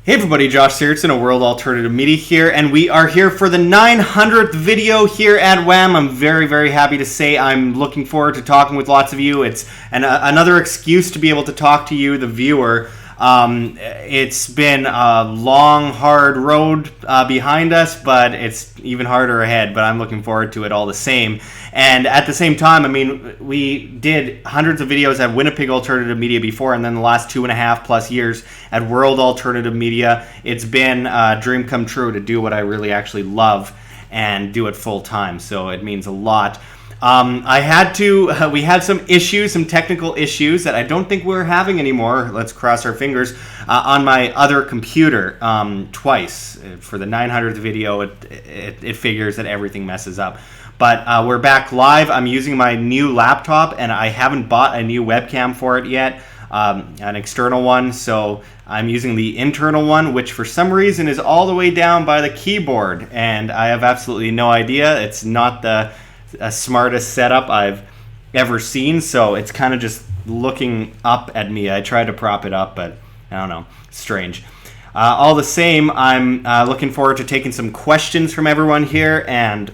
Hey everybody, Josh Sigurdson, a World Alternative Media here, and we are here for the 900th video here at WAM. I'm very happy to say I'm looking forward to talking with lots of you. It's another excuse to be able to talk to you, the viewer. It's been a long, hard road behind us, but it's even harder ahead, but I'm looking forward to it all the same. And at the same time, I mean, we did hundreds of videos at Winnipeg Alternative Media before, and then the last 2.5+ years at World Alternative Media. It's been a dream come true to do what I really actually love and do it full time, so it means a lot. We had some issues, some technical issues that I don't think we're having anymore. Let's cross our fingers. On my other computer, twice. For the 900th video, it figures that everything messes up. But we're back live. I'm using my new laptop, and I haven't bought a new webcam for it yet, an external one. So I'm using the internal one, which for some reason is all the way down by the keyboard, and I have absolutely no idea. It's not the smartest setup I've ever seen, so it's kind of just looking up at me. I tried to prop it up, but I don't know, strange. All the same, I'm looking forward to taking some questions from everyone here, and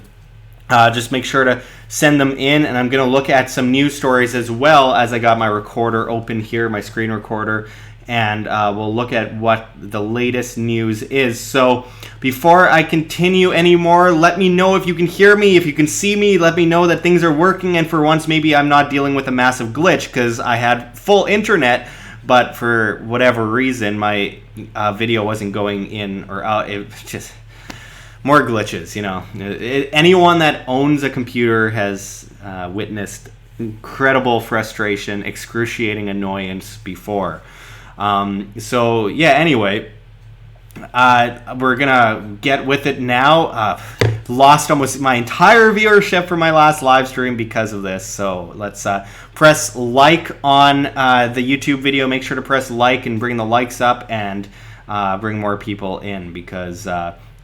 just make sure to send them in, and I'm going to look at some news stories as well as I got my recorder open here, my screen recorder, and we'll look at what the latest news is. So before I continue anymore, let me know if you can hear me, if you can see me. Let me know that things are working, and for once maybe I'm not dealing with a massive glitch, because I had full internet, but for whatever reason my video wasn't going in or out. It just more glitches, you know. Anyone that owns a computer has witnessed incredible frustration, excruciating annoyance before. So yeah, anyway, we're gonna get with it now. Lost almost my entire viewership for my last live stream because of this, so let's press like on the YouTube video. Make sure to press like and bring the likes up, and bring more people in, because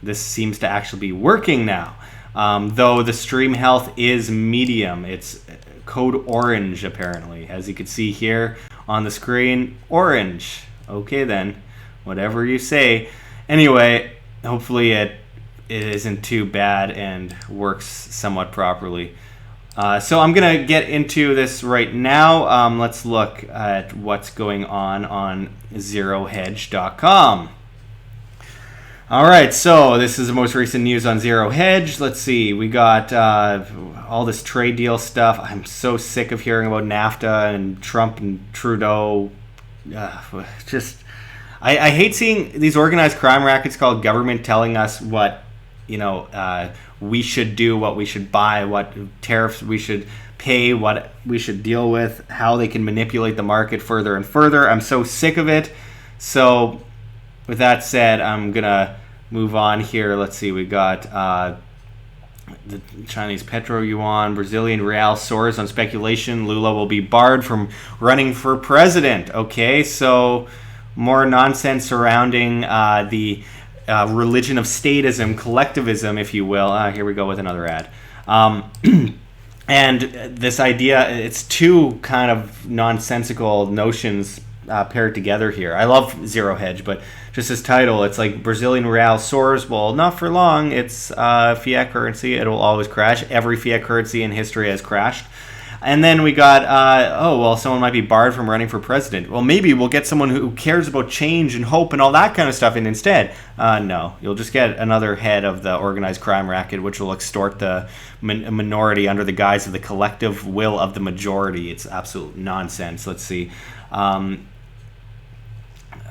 this seems to actually be working now, though the stream health is medium. It's code orange apparently, as you can see here on the screen. Orange. Okay then, whatever you say. Anyway, hopefully it isn't too bad and works somewhat properly. So I'm gonna get into this right now. Let's look at what's going on zerohedge.com. All right, so this is the most recent news on Zero Hedge. Let's see, we got all this trade deal stuff. I'm so sick of hearing about NAFTA and Trump and Trudeau. I hate seeing these organized crime rackets called government telling us what, you know, we should do, what we should buy, what tariffs we should pay, what we should deal with, how they can manipulate the market further and further. I'm so sick of it. So with that said, I'm gonna move on here. Let's see, we got the Chinese petro yuan, Brazilian real soars on speculation. Lula will be barred from running for president. Okay, so more nonsense surrounding the religion of statism, collectivism, if you will. Here we go with another ad. And this idea, it's two kind of nonsensical notions paired together here. I love Zero Hedge, but just this title, it's like Brazilian real soars. Well, not for long. It's fiat currency. It will always crash. Every fiat currency in history has crashed. And then we got, someone might be barred from running for president. Well, maybe we'll get someone who cares about change and hope and all that kind of stuff in instead. No, you'll just get another head of the organized crime racket, which will extort the minority under the guise of the collective will of the majority. It's absolute nonsense. Let's see.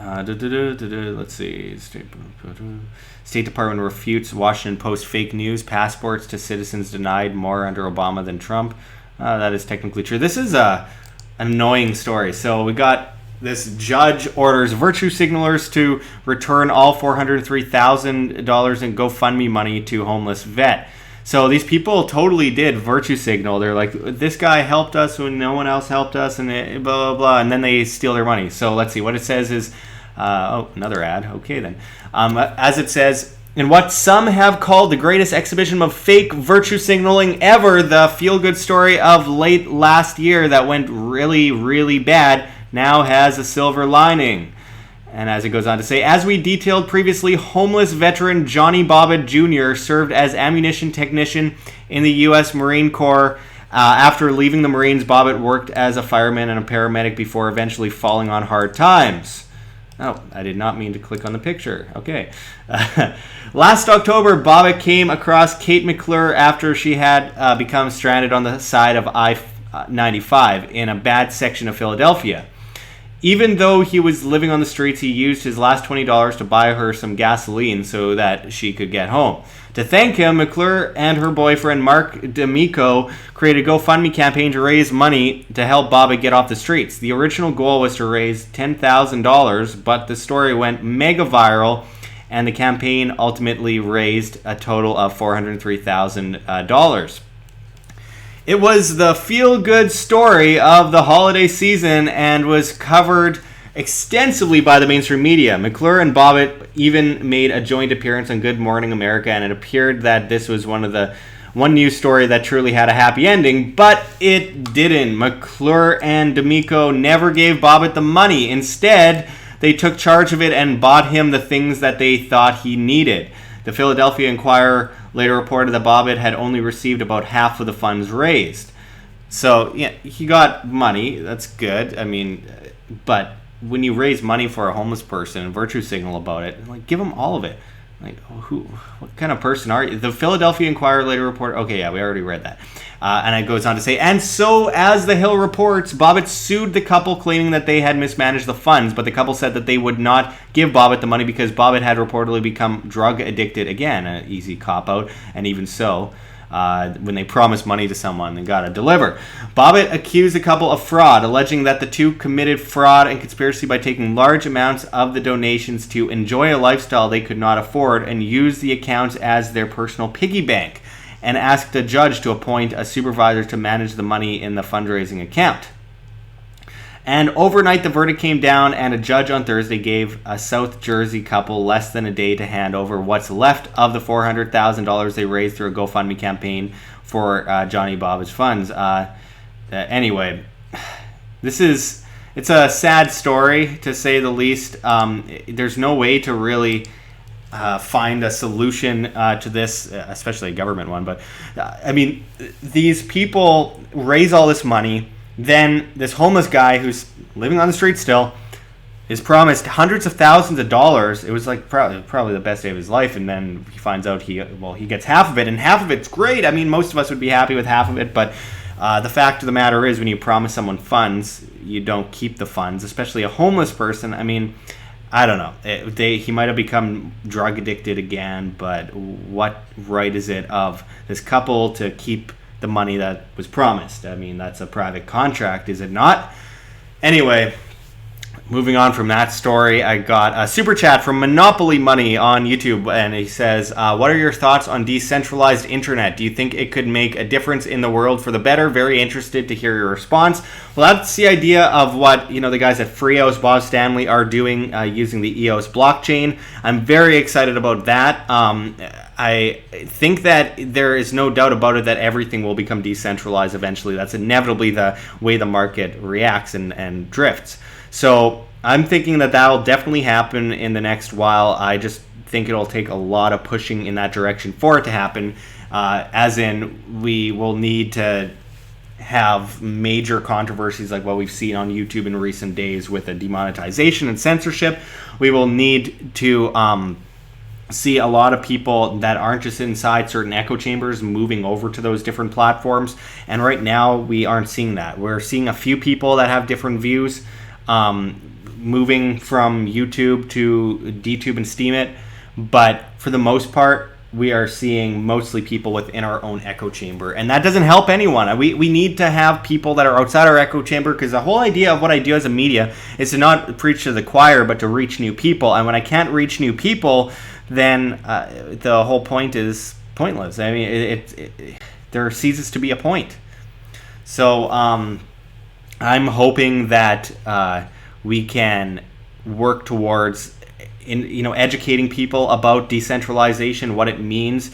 Let's see. State Department refutes Washington Post fake news. Passports to citizens denied more under Obama than Trump. That is technically true. This is an annoying story. So we got this judge orders virtue signalers to return all $403,000 in GoFundMe money to homeless vet. So these people totally did virtue signal. They're like, this guy helped us when no one else helped us, and blah, blah, blah, and then they steal their money. So let's see. What it says is, another ad. Okay, then. As it says, in what some have called the greatest exhibition of fake virtue signaling ever, the feel-good story of late last year that went really, really bad now has a silver lining. And as it goes on to say, as we detailed previously, homeless veteran Johnny Bobbitt Jr. served as ammunition technician in the U.S. Marine Corps. After leaving the Marines, Bobbitt worked as a fireman and a paramedic before eventually falling on hard times. Oh, I did not mean to click on the picture. Okay. Last October, Bobbitt came across Kate McClure after she had become stranded on the side of I-95 in a bad section of Philadelphia. Even though he was living on the streets, he used his last $20 to buy her some gasoline so that she could get home. To thank him, McClure and her boyfriend Mark D'Amico created a GoFundMe campaign to raise money to help Bobbitt get off the streets. The original goal was to raise $10,000, but the story went mega viral, and the campaign ultimately raised a total of $403,000. It was the feel-good story of the holiday season and was covered extensively by the mainstream media. McClure and Bobbitt even made a joint appearance on Good Morning America, and it appeared that this was one news story that truly had a happy ending, but it didn't. McClure and D'Amico never gave Bobbitt the money. Instead, they took charge of it and bought him the things that they thought he needed. The Philadelphia Inquirer later reported that Bobbitt had only received about half of the funds raised. So, yeah, he got money. That's good. I mean, but when you raise money for a homeless person and virtue signal about it, like, give them all of it. Like, what kind of person are you? The Philadelphia Inquirer later reported, okay, yeah, we already read that. And it goes on to say, and so, as the Hill reports, Bobbitt sued the couple claiming that they had mismanaged the funds, but the couple said that they would not give Bobbitt the money because Bobbitt had reportedly become drug addicted. Again, an easy cop-out, and even so, when they promise money to someone, they gotta deliver. Bobbitt accused the couple of fraud, alleging that the two committed fraud and conspiracy by taking large amounts of the donations to enjoy a lifestyle they could not afford and use the accounts as their personal piggy bank, and asked a judge to appoint a supervisor to manage the money in the fundraising account. And overnight, the verdict came down, and a judge on Thursday gave a South Jersey couple less than a day to hand over what's left of the $400,000 they raised through a GoFundMe campaign for Johnny Bobbitt's funds. Anyway, it's a sad story, to say the least. There's no way to really find a solution to this, especially a government one. But, I mean, these people raise all this money. Then this homeless guy who's living on the street still is promised hundreds of thousands of dollars. It was like probably the best day of his life, and then he finds out he gets half of it, and half of it's great. I mean, most of us would be happy with half of it, but the fact of the matter is, when you promise someone funds, you don't keep the funds, especially a homeless person. I mean, I don't know. He might have become drug addicted again, but what right is it of this couple to keep the money that was promised? I mean, that's a private contract, is it not? Anyway, moving on from that story, I got a super chat from Monopoly Money on YouTube, and he says, what are your thoughts on decentralized internet? Do you think it could make a difference in the world for the better? Very interested to hear your response. Well, that's the idea of what the guys at Freeos, Bob Stanley, are doing using the EOS blockchain. I'm very excited about that. I think that there is no doubt about it that everything will become decentralized eventually. That's inevitably the way the market reacts and drifts. So I'm thinking that will definitely happen in the next while. I just think it'll take a lot of pushing in that direction for it to happen, as in we will need to have major controversies like what we've seen on YouTube in recent days with the demonetization and censorship. We will need to see a lot of people that aren't just inside certain echo chambers moving over to those different platforms, and right now we aren't seeing that. We're seeing a few people that have different views moving from YouTube to DTube and STEEMIT, but for the most part we are seeing mostly people within our own echo chamber, and that doesn't help anyone. We need to have people that are outside our echo chamber, because the whole idea of what I do as a media is to not preach to the choir but to reach new people, and when I can't reach new people, then the whole point is pointless. I mean, there ceases to be a point. So I'm hoping that we can work towards educating people about decentralization, what it means.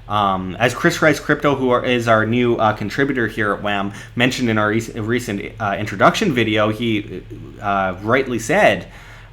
As Chris Rice Crypto, who is our new contributor here at WAM, mentioned in our recent introduction video, he rightly said,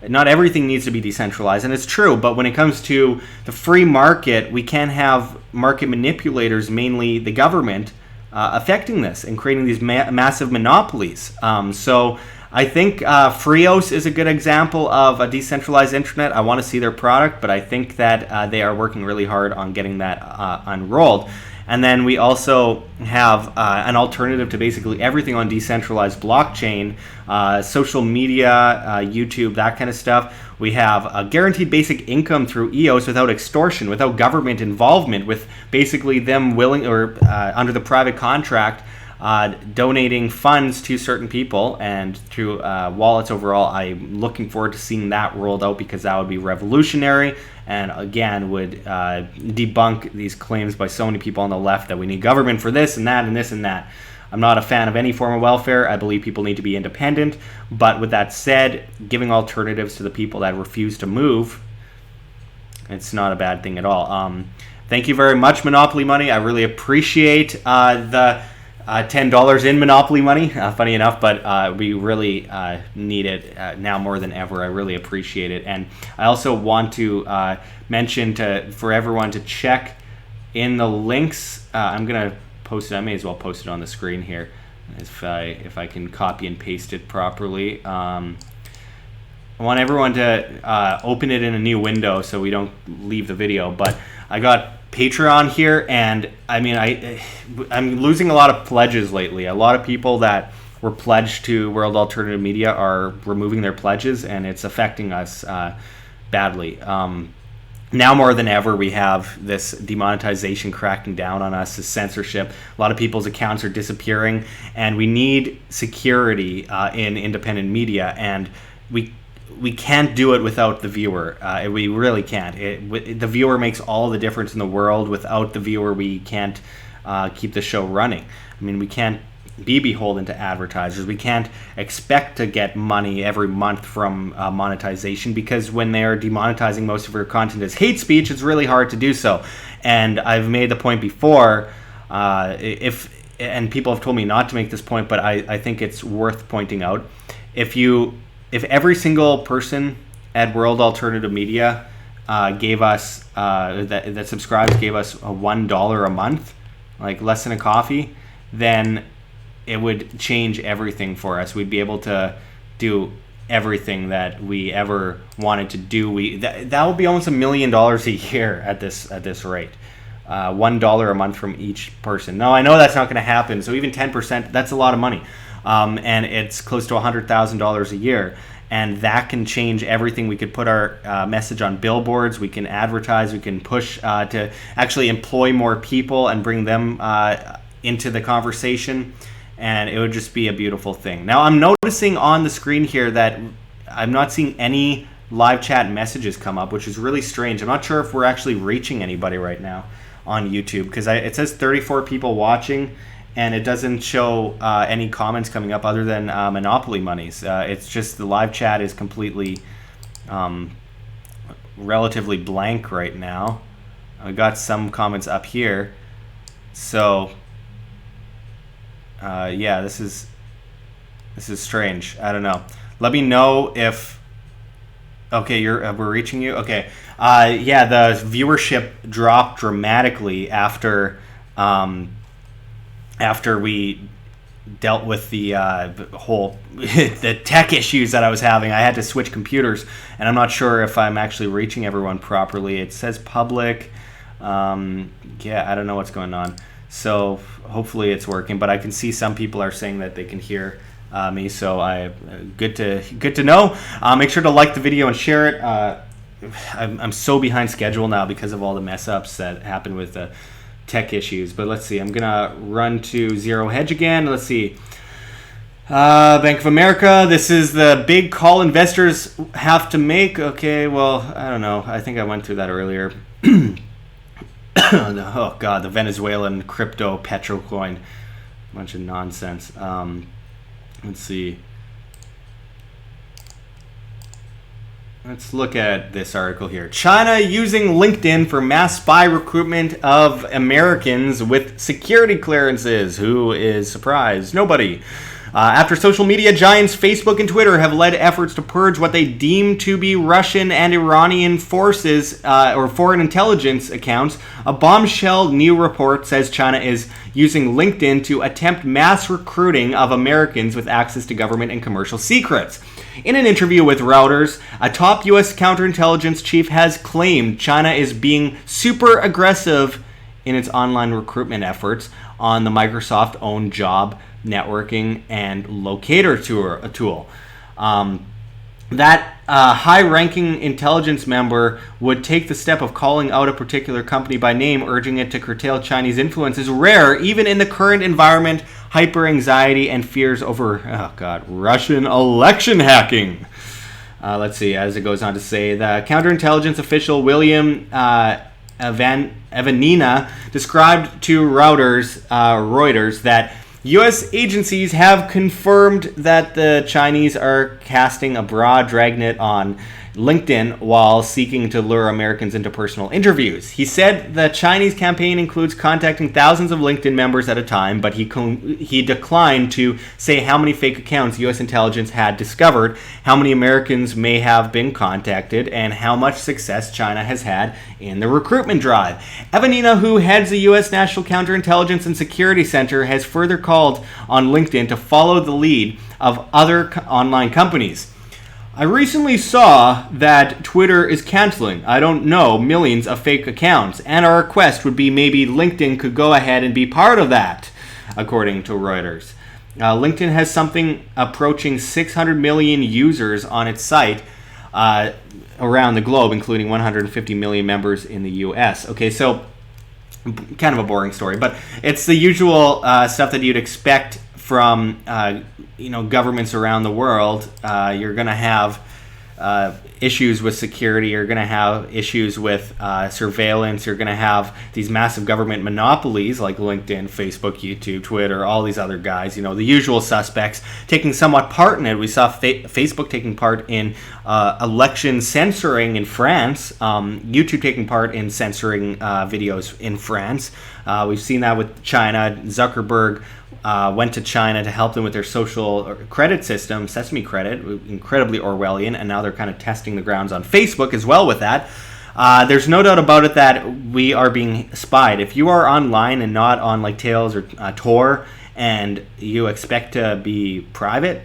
not everything needs to be decentralized, and it's true, but when it comes to the free market, we can't have market manipulators, mainly the government, affecting this and creating these massive monopolies. So I think Freos is a good example of a decentralized internet. I want to see their product, but I think that they are working really hard on getting that unrolled. And then we also have an alternative to basically everything on decentralized blockchain, social media, YouTube, that kind of stuff. We have a guaranteed basic income through EOS without extortion, without government involvement, with basically them willing or under the private contract donating funds to certain people and through wallets overall. I'm looking forward to seeing that rolled out because that would be revolutionary and again would debunk these claims by so many people on the left that we need government for this and that and this and that. I'm not a fan of any form of welfare. I believe people need to be independent. But with that said, giving alternatives to the people that refuse to move, it's not a bad thing at all. Thank you very much, Monopoly Money. I really appreciate the $10 in Monopoly Money. Funny enough, but we really need it now more than ever. I really appreciate it. And I also want to mention for everyone to check in the links. I'm going to post it. I may as well post it on the screen here if I can copy and paste it properly. I want everyone to open it in a new window so we don't leave the video. But I got Patreon here, and I mean I'm losing a lot of pledges lately. A lot of people that were pledged to World Alternative Media are removing their pledges, and it's affecting us badly. Now more than ever, we have this demonetization cracking down on us, this censorship. A lot of people's accounts are disappearing, and we need security in independent media, and we can't do it without the viewer. We really can't. The viewer makes all the difference in the world. Without the viewer, we can't keep the show running. I mean, we can't be beholden to advertisers. We can't expect to get money every month from monetization, because when they are demonetizing most of your content as hate speech, it's really hard to do so. And I've made the point before, and people have told me not to make this point, but I think it's worth pointing out. If every single person at World Alternative Media gave us that subscribes gave us $1 a month, like less than a coffee, then it would change everything for us. We'd be able to do everything that we ever wanted to do. That would be almost $1 million a year at this rate. $1 a month from each person. Now I know that's not going to happen. So even 10%, that's a lot of money, and it's close to $100,000 a year. And that can change everything. We could put our message on billboards. We can advertise. We can push to actually employ more people and bring them into the conversation. And it would just be a beautiful thing. Now, I'm noticing on the screen here that I'm not seeing any live chat messages come up, which is really strange. I'm not sure if we're actually reaching anybody right now on YouTube, because it says 34 people watching, and it doesn't show any comments coming up other than Monopoly Monies. It's just the live chat is completely relatively blank right now. I got some comments up here. So yeah, this is strange. I don't know. Let me know if okay, we're reaching you. Okay. Yeah, the viewership dropped dramatically after we dealt with the whole the tech issues that I was having. I had to switch computers, and I'm not sure if I'm actually reaching everyone properly. It says public. Yeah, I don't know what's going on. So hopefully it's working, but I can see some people are saying that they can hear me. So good to know. Make sure to like the video and share it. I'm so behind schedule now because of all the mess ups that happened with the tech issues. But let's see. I'm gonna run to Zero Hedge again. Let's see. Bank of America. This is the big call investors have to make. Okay. Well, I don't know. I think I went through that earlier. Oh God, the Venezuelan crypto petrocoin, bunch of nonsense. Let's see. Let's look at this article here. China using LinkedIn for mass spy recruitment of Americans with security clearances. Who is surprised? Nobody. After social media giants Facebook and Twitter have led efforts to purge what they deem to be Russian and Iranian forces or foreign intelligence accounts, a bombshell new report says China is using LinkedIn to attempt mass recruiting of Americans with access to government and commercial secrets. In an interview with Reuters, a top U.S. counterintelligence chief has claimed China is being super aggressive in its online recruitment efforts on the Microsoft-owned job networking and locator tool. That high-ranking intelligence member would take the step of calling out a particular company by name, urging it to curtail Chinese influence, is rare, even in the current environment. Hyper-anxiety and fears over, Russian election hacking. Let's see, as it goes on to say, the counterintelligence official William Evanina described to Reuters that U.S. agencies have confirmed that the Chinese are casting a broad dragnet on LinkedIn while seeking to lure Americans into personal interviews. He said the Chinese campaign includes contacting thousands of LinkedIn members at a time, but he declined to say how many fake accounts U.S. intelligence had discovered, how many Americans may have been contacted, and how much success China has had in the recruitment drive. Evanina, who heads the U.S. National Counterintelligence and Security Center, has further called on LinkedIn to follow the lead of other online companies. I recently saw that Twitter is canceling, I don't know, millions of fake accounts, and our request would be maybe LinkedIn could go ahead and be part of that, according to Reuters. LinkedIn has something approaching 600 million users on its site around the globe, including 150 million members in the U.S. Okay, so kind of a boring story, but it's the usual stuff that you'd expect from governments around the world. You're going to have issues with security. You're going to have issues with surveillance. You're going to have these massive government monopolies like LinkedIn, Facebook, YouTube, Twitter, all these other guys, the usual suspects taking somewhat part in it. We saw Facebook taking part in election censoring in France, YouTube taking part in censoring videos in France. We've seen that with China. Zuckerberg went to China to help them with their social credit system, Sesame Credit, incredibly Orwellian, and now they're kind of testing the grounds on Facebook as well with that. There's no doubt about it that we are being spied. If you are online and not on like Tails or Tor, and you expect to be private,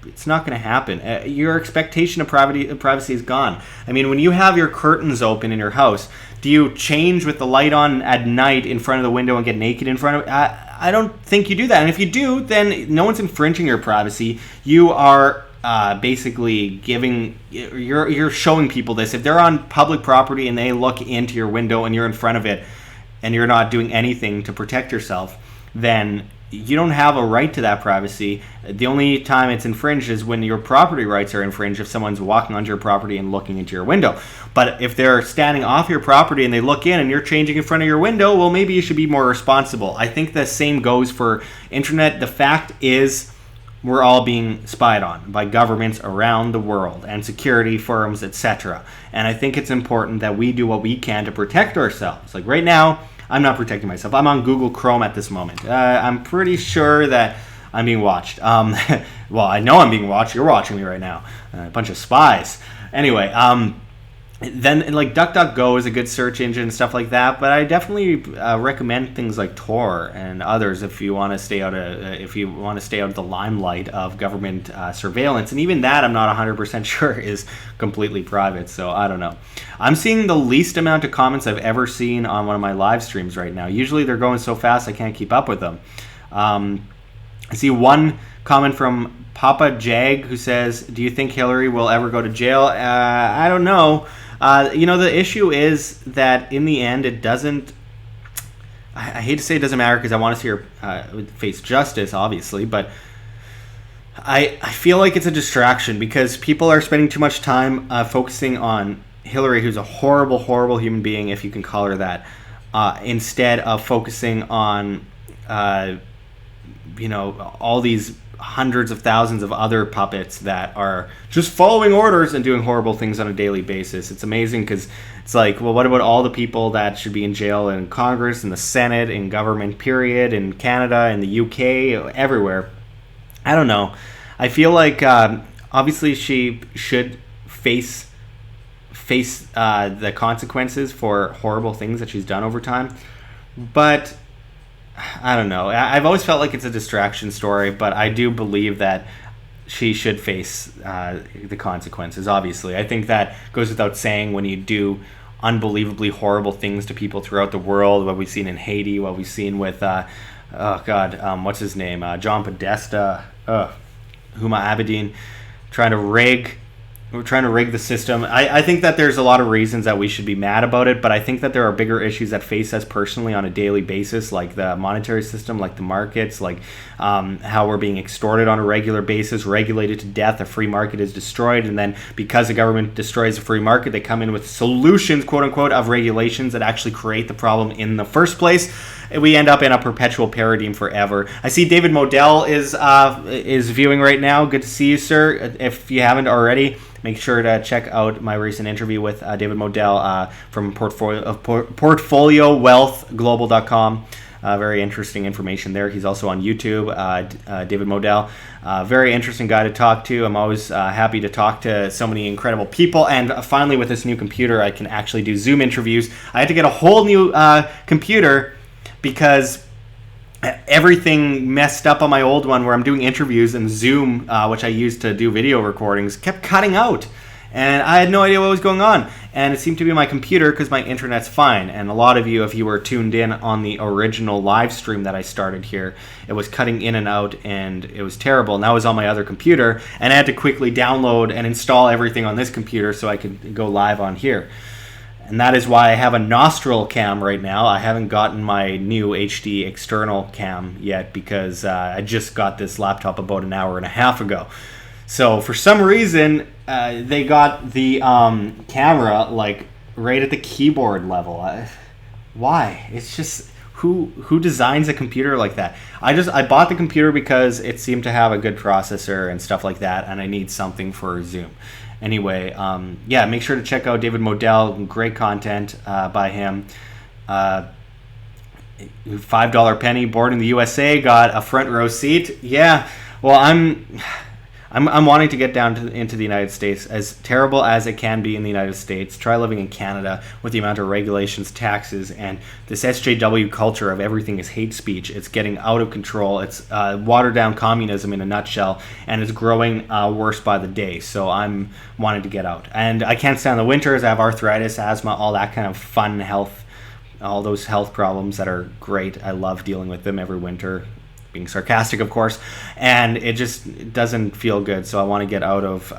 it's not going to happen. Your expectation of privacy is gone. I mean, when you have your curtains open in your house, do you change with the light on at night in front of the window and get naked in front of it? I don't think you do that. And if you do, then no one's infringing your privacy. You are basically you're showing people this. If they're on public property and they look into your window and you're in front of it and you're not doing anything to protect yourself, then you don't have a right to that privacy. The only time it's infringed is when your property rights are infringed, if someone's walking onto your property and looking into your window. But if they're standing off your property and they look in and you're changing in front of your window, well, maybe you should be more responsible. I think the same goes for internet. The fact is we're all being spied on by governments around the world and security firms, etc. And I think it's important that we do what we can to protect ourselves. Like right now, I'm not protecting myself. I'm on Google Chrome at this moment. I'm pretty sure that I'm being watched. Well, I know I'm being watched. You're watching me right now. A bunch of spies. Anyway, then like DuckDuckGo is a good search engine and stuff like that. But I definitely recommend things like Tor and others if you want to stay out of the limelight of government surveillance. And even that, I'm not 100% sure is completely private. So I don't know. I'm seeing the least amount of comments I've ever seen on one of my live streams right now. Usually they're going so fast I can't keep up with them. I see one comment from Papa Jag who says, "Do you think Hillary will ever go to jail?" I don't know. The issue is that in the end it doesn't. I hate to say it doesn't matter because I want to see her face justice, obviously, but I feel like it's a distraction because people are spending too much time focusing on Hillary, who's a horrible, horrible human being, if you can call her that, instead of focusing on, all these hundreds of thousands of other puppets that are just following orders and doing horrible things on a daily basis. It's amazing because it's like, well, what about all the people that should be in jail in Congress, in the Senate, in government, period, in Canada, in the UK, everywhere? I don't know. I feel like obviously she should face the consequences for horrible things that she's done over time, but I don't know. I've always felt like it's a distraction story, but I do believe that she should face the consequences. Obviously, I think that goes without saying when you do unbelievably horrible things to people throughout the world. What we've seen in Haiti, what we've seen with what's his name, John Podesta, Huma Abedin, trying to rig the system. I think that there's a lot of reasons that we should be mad about it, but I think that there are bigger issues that face us personally on a daily basis, like the monetary system, like the markets, like how we're being extorted on a regular basis, regulated to death. A free market is destroyed, and then because the government destroys the free market, they come in with solutions, quote unquote, of regulations that actually create the problem in the first place. We end up in a perpetual paradigm forever. I see David Modell is viewing right now. Good to see you, sir. If you haven't already, make sure to check out my recent interview with David Modell from portfoliowealthglobal.com. Very interesting information there. He's also on YouTube, David Modell. Very interesting guy to talk to. I'm always happy to talk to so many incredible people. And finally, with this new computer, I can actually do Zoom interviews. I had to get a whole new computer because everything messed up on my old one where I'm doing interviews, and Zoom, which I use to do video recordings, kept cutting out. And I had no idea what was going on. And it seemed to be my computer because my internet's fine. And a lot of you, if you were tuned in on the original live stream that I started here, it was cutting in and out and it was terrible. And that was on my other computer. And I had to quickly download and install everything on this computer so I could go live on here. And that is why I have a nostril cam right now. I haven't gotten my new HD external cam yet because I just got this laptop about an hour and a half ago. So for some reason, they got the camera like right at the keyboard level. Why? It's just who designs a computer like that? I bought the computer because it seemed to have a good processor and stuff like that, and I need something for Zoom. Anyway, yeah, make sure to check out David Modell. Great content by him. $5 penny, born in the USA, got a front row seat. Yeah, well, I'm wanting to get down into the United States. As terrible as it can be in the United States, try living in Canada with the amount of regulations, taxes, and this SJW culture of everything is hate speech. It's getting out of control. It's watered down communism in a nutshell, and it's growing worse by the day. So I'm wanting to get out. And I can't stand the winters. I have arthritis, asthma, all that kind of fun health, all those health problems that are great. I love dealing with them every winter. Being sarcastic, of course, and it just doesn't feel good. So I want to get out of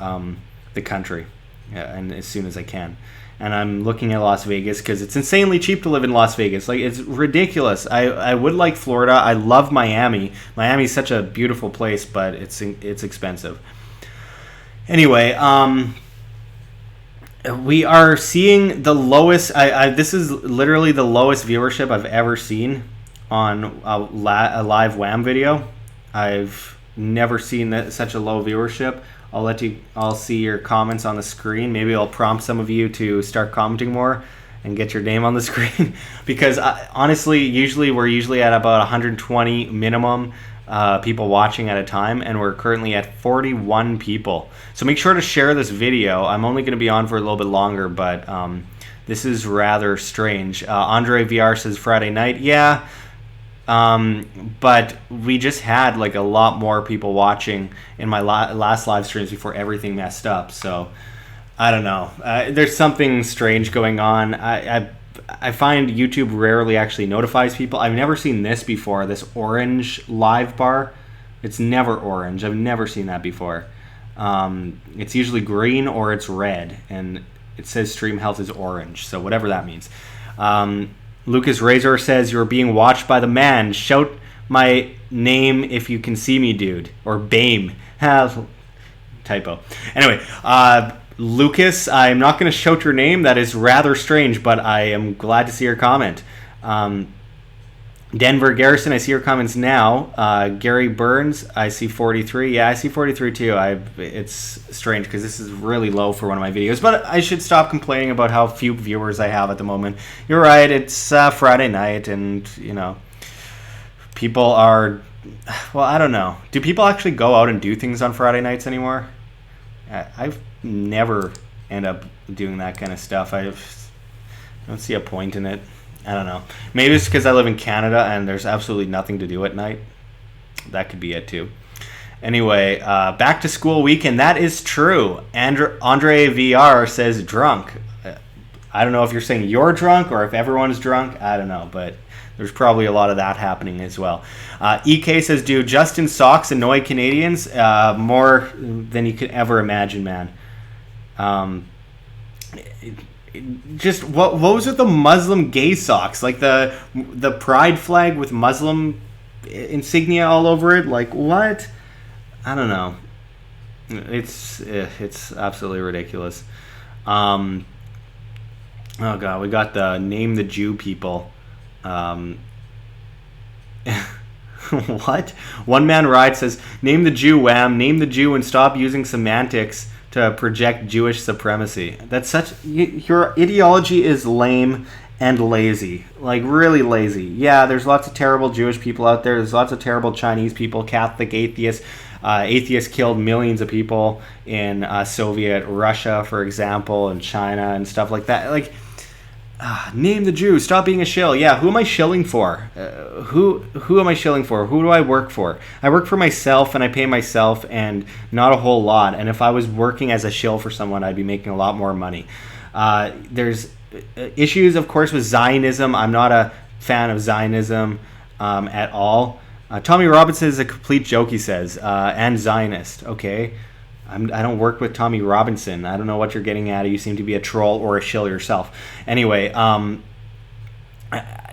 the country, and as soon as I can. And I'm looking at Las Vegas because it's insanely cheap to live in Las Vegas. Like, it's ridiculous. I would like Florida. I love Miami. Miami's such a beautiful place, but it's expensive. Anyway, we are seeing the lowest. This is literally the lowest viewership I've ever seen on a live WAM video. I've never seen such a low viewership. I'll see your comments on the screen. Maybe I'll prompt some of you to start commenting more and get your name on the screen. Because honestly, we're at about 120 minimum people watching at a time, and we're currently at 41 people. So make sure to share this video. I'm only going to be on for a little bit longer, but this is rather strange. Andre VR says Friday night. Yeah. But we just had like a lot more people watching in my last live streams before everything messed up. So I don't know. There's something strange going on. I find YouTube rarely actually notifies people. I've never seen this before, this orange live bar. It's never orange. I've never seen that before. It's usually green or it's red, and it says stream health is orange. So whatever that means. Lucas Razor says, you're being watched by the man. Shout my name if you can see me, dude. Or BAME. Typo. Anyway, Lucas, I'm not going to shout your name. That is rather strange, but I am glad to see your comment. Denver Garrison, I see your comments now. Gary Burns, I see 43. Yeah, I see 43 too. It's strange because this is really low for one of my videos, but I should stop complaining about how few viewers I have at the moment. You're right, it's Friday night, and people are well, I don't know. Do people actually go out and do things on Friday nights anymore? I've never end up doing that kind of stuff. I don't see a point in it. I don't know. Maybe it's because I live in Canada and there's absolutely nothing to do at night. That could be it too. Anyway, back to school week, and that is true. Andre VR says drunk. I don't know if you're saying you're drunk or if everyone's drunk. I don't know, but there's probably a lot of that happening as well. EK says, do Justin socks annoy Canadians? More than you could ever imagine, man. Just what was with the Muslim gay socks? Like the pride flag with Muslim insignia all over it? Like, what? I don't know. It's absolutely ridiculous. Oh god, we got the name the Jew people. What? One Man Ride says, name the Jew, WAM, name the Jew and stop using semantics to project Jewish supremacy. That's such... Your ideology is lame and lazy. Like, really lazy. Yeah, there's lots of terrible Jewish people out there. There's lots of terrible Chinese people, Catholic, atheists. Atheists killed millions of people in Soviet Russia, for example, and China and stuff like that. Like... name the Jew. Stop being a shill. Yeah, who am I shilling for? Who am I shilling for? Who do I work for? I work for myself, and I pay myself, and not a whole lot. And if I was working as a shill for someone, I'd be making a lot more money. There's issues, of course, with Zionism. I'm not a fan of Zionism at all. Tommy Robinson is a complete joke, he says, and Zionist. Okay. I don't work with Tommy Robinson. I don't know what you're getting at. You seem to be a troll or a shill yourself. Anyway,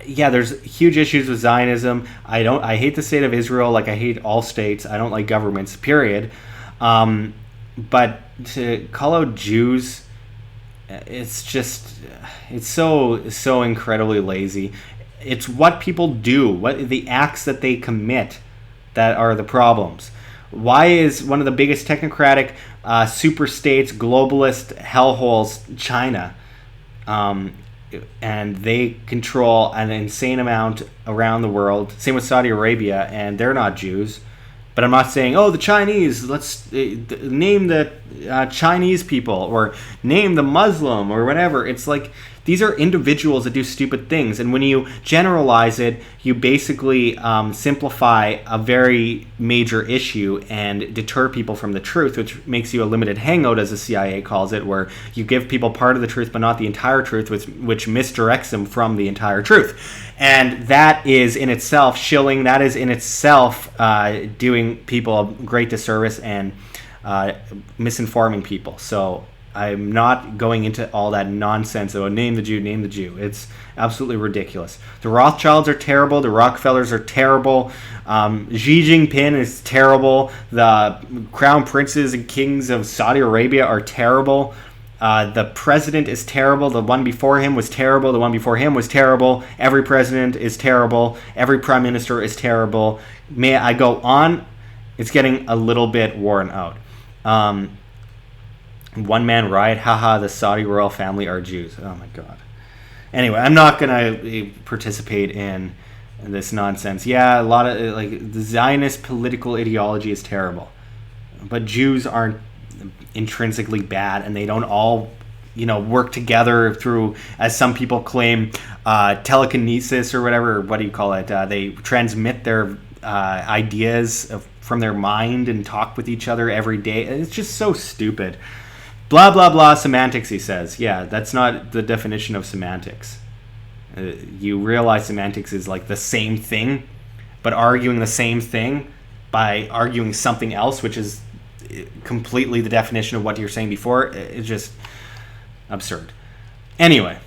yeah, there's huge issues with Zionism. I hate the state of Israel like I hate all states. I don't like governments, period. But to call out Jews, it's so incredibly lazy. It's what people do, what the acts that they commit that are the problems. Why is one of the biggest technocratic super states, globalist hellholes, China? And they control an insane amount around the world. Same with Saudi Arabia, and they're not Jews. But I'm not saying, oh, the Chinese, let's name the Chinese people or name the Muslim or whatever. It's like, these are individuals that do stupid things. And when you generalize it, you basically simplify a very major issue and deter people from the truth, which makes you a limited hangout, as the CIA calls it, where you give people part of the truth but not the entire truth, which misdirects them from the entire truth. And that is in itself shilling. That is in itself doing people a great disservice and misinforming people. So I'm not going into all that nonsense of name the Jew, name the Jew. It's absolutely ridiculous. The Rothschilds are terrible. The Rockefellers are terrible. Xi Jinping is terrible. The crown princes and kings of Saudi Arabia are terrible. The president is terrible. The one before him was terrible. The one before him was terrible. Every president is terrible. Every prime minister is terrible. May I go on? It's getting a little bit worn out. One Man Riot, haha, the Saudi royal family are Jews. Oh my god. Anyway, I'm not going to participate in this nonsense. Yeah, a lot of, like, the Zionist political ideology is terrible. But Jews aren't intrinsically bad, and they don't all, work together through, as some people claim, telekinesis or whatever, what do you call it? They transmit their ideas from their mind and talk with each other every day. It's just so stupid. Blah, blah, blah, semantics, he says. Yeah, that's not the definition of semantics. You realize semantics is like the same thing, but arguing the same thing by arguing something else, which is completely the definition of what you're saying before. It's just absurd. Anyway,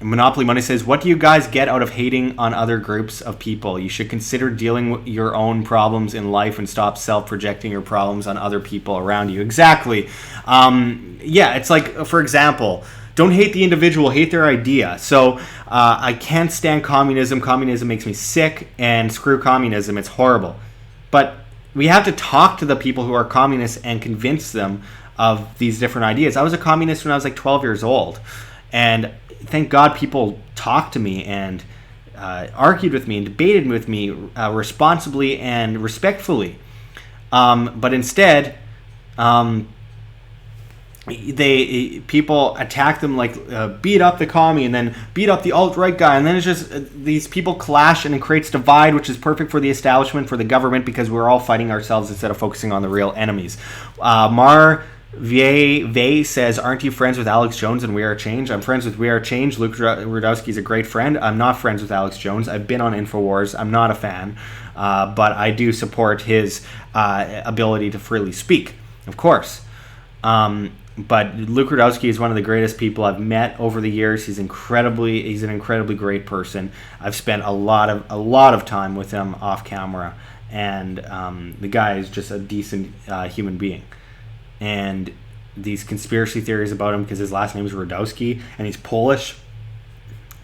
Monopoly Money says, what do you guys get out of hating on other groups of people? You should consider dealing with your own problems in life and stop self-projecting your problems on other people around you. Exactly. Yeah, it's like, for example, don't hate the individual, hate their idea. So I can't stand communism. Communism makes me sick, and screw communism. It's horrible. But we have to talk to the people who are communists and convince them of these different ideas. I was a communist when I was like 12 years old. And thank God people talk to me and argued with me and debated with me responsibly and respectfully. But instead, people attack them, like beat up the commie and then beat up the alt-right guy, and then it's just these people clash and it creates divide, which is perfect for the establishment, for the government, because we're all fighting ourselves instead of focusing on the real enemies. Vey says, aren't you friends with Alex Jones and We Are Change? I'm friends with We Are Change. Luke Rudowski is a great friend. I'm not friends with Alex Jones. I've been on InfoWars. I'm not a fan, but I do support his ability to freely speak, of course. But Luke Rudowski is one of the greatest people I've met over the years. He's an incredibly great person. I've spent a lot of time with him off camera, and the guy is just a decent human being. And these conspiracy theories about him because his last name is Rudowski and he's Polish,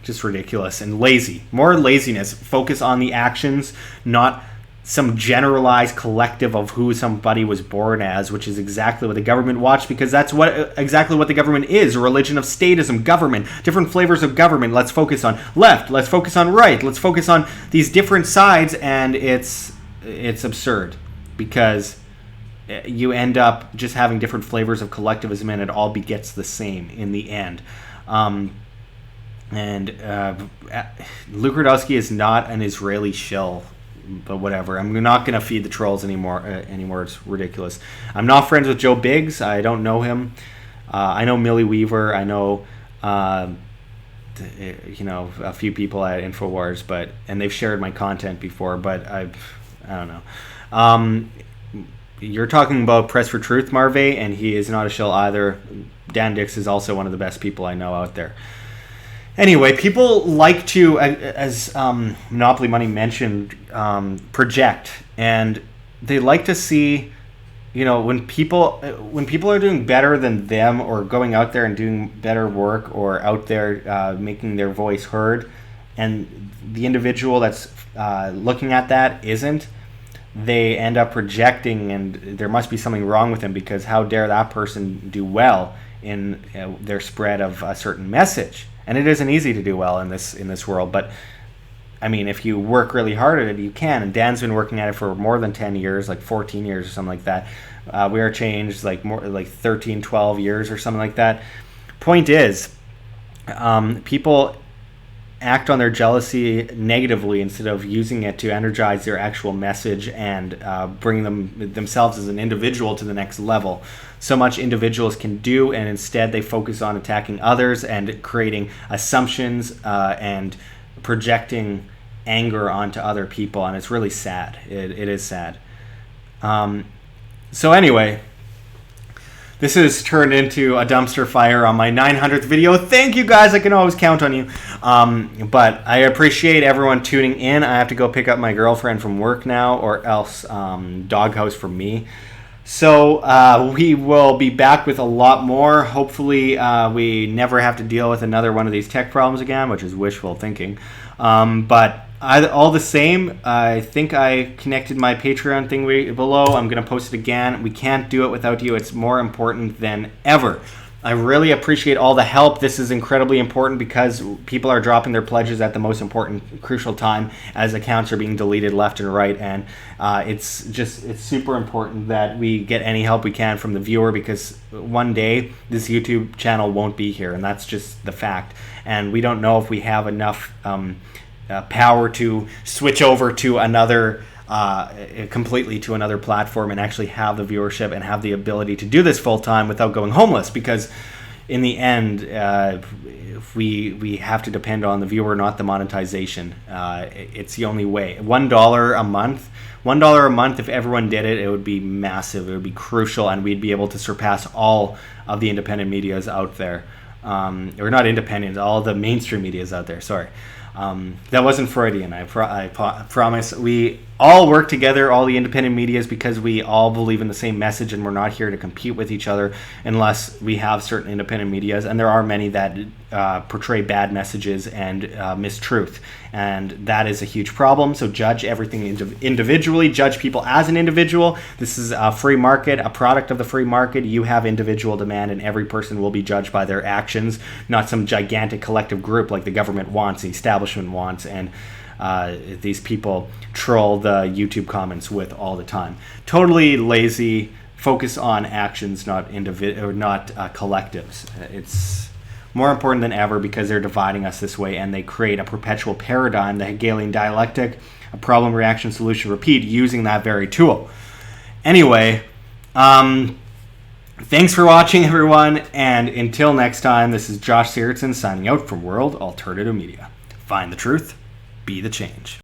just ridiculous and lazy. More laziness. Focus on the actions, not some generalized collective of who somebody was born as, which is exactly what the government wants, because that's exactly what the government is: a religion of statism, government, different flavors of government. Let's focus on left, let's focus on right, let's focus on these different sides, and it's absurd, because you end up just having different flavors of collectivism, and it all begets the same in the end. Luke Rudowski is not an Israeli shill, but whatever. I'm not going to feed the trolls anymore. It's ridiculous. I'm not friends with Joe Biggs. I don't know him. I know Millie Weaver. I know, a few people at InfoWars, and they've shared my content before, but I don't know. You're talking about Press for Truth, Marve, and he is not a shill either. Dan Dix is also one of the best people I know out there. Anyway, people like to, as Monopoly Money mentioned, project, and they like to see, when people are doing better than them, or going out there and doing better work, or out there making their voice heard, and the individual that's looking at that isn't, they end up projecting, and there must be something wrong with them, because how dare that person do well in their spread of a certain message. And it isn't easy to do well in this world, but I mean, if you work really hard at it, you can. And Dan's been working at it for more than 10 years, like 14 years or something like that. We Are Changed, more like 13, 12 years or something like that. Point is, people act on their jealousy negatively instead of using it to energize their actual message and bring themselves as an individual to the next level. So much individuals can do, and instead they focus on attacking others and creating assumptions and projecting anger onto other people, and it's really sad. It is sad. So anyway, this has turned into a dumpster fire on my 900th video. Thank you guys. I can always count on you. But I appreciate everyone tuning in. I have to go pick up my girlfriend from work now, or else doghouse for me. So we will be back with a lot more. Hopefully we never have to deal with another one of these tech problems again, which is wishful thinking. But all the same, I think I connected my Patreon thing below. I'm going to post it again. We can't do it without you. It's more important than ever. I really appreciate all the help. This is incredibly important because people are dropping their pledges at the most important, crucial time as accounts are being deleted left and right. And it's super important that we get any help we can from the viewer, because one day this YouTube channel won't be here, and that's just the fact. And we don't know if we have enough power to switch over to another completely to another platform and actually have the viewership and have the ability to do this full time without going homeless, because in the end we have to depend on the viewer, not the monetization. It's the only way. $1 a month, if everyone did it, it would be massive. It would be crucial, and we'd be able to surpass all of the independent medias out there, or not independent, all the mainstream medias out there. Sorry. That wasn't Freudian, I promise. We all work together, all the independent medias, because we all believe in the same message, and we're not here to compete with each other unless we have certain independent medias, and there are many that portray bad messages and mistruth, and that is a huge problem. So judge everything individually, judge people as an individual. This is a free market, a product of the free market. You have individual demand, and every person will be judged by their actions, not some gigantic collective group like the government wants, the establishment establishment wants, and these people troll the YouTube comments with all the time. Totally lazy. Focus on actions, not collectives. It's more important than ever because they're dividing us this way, and they create a perpetual paradigm, the Hegelian dialectic, a problem, reaction, solution, repeat, using that very tool. Anyway, thanks for watching, everyone, and until next time, this is Josh Sigurdson signing out from World Alternative Media. Find the truth, be the change.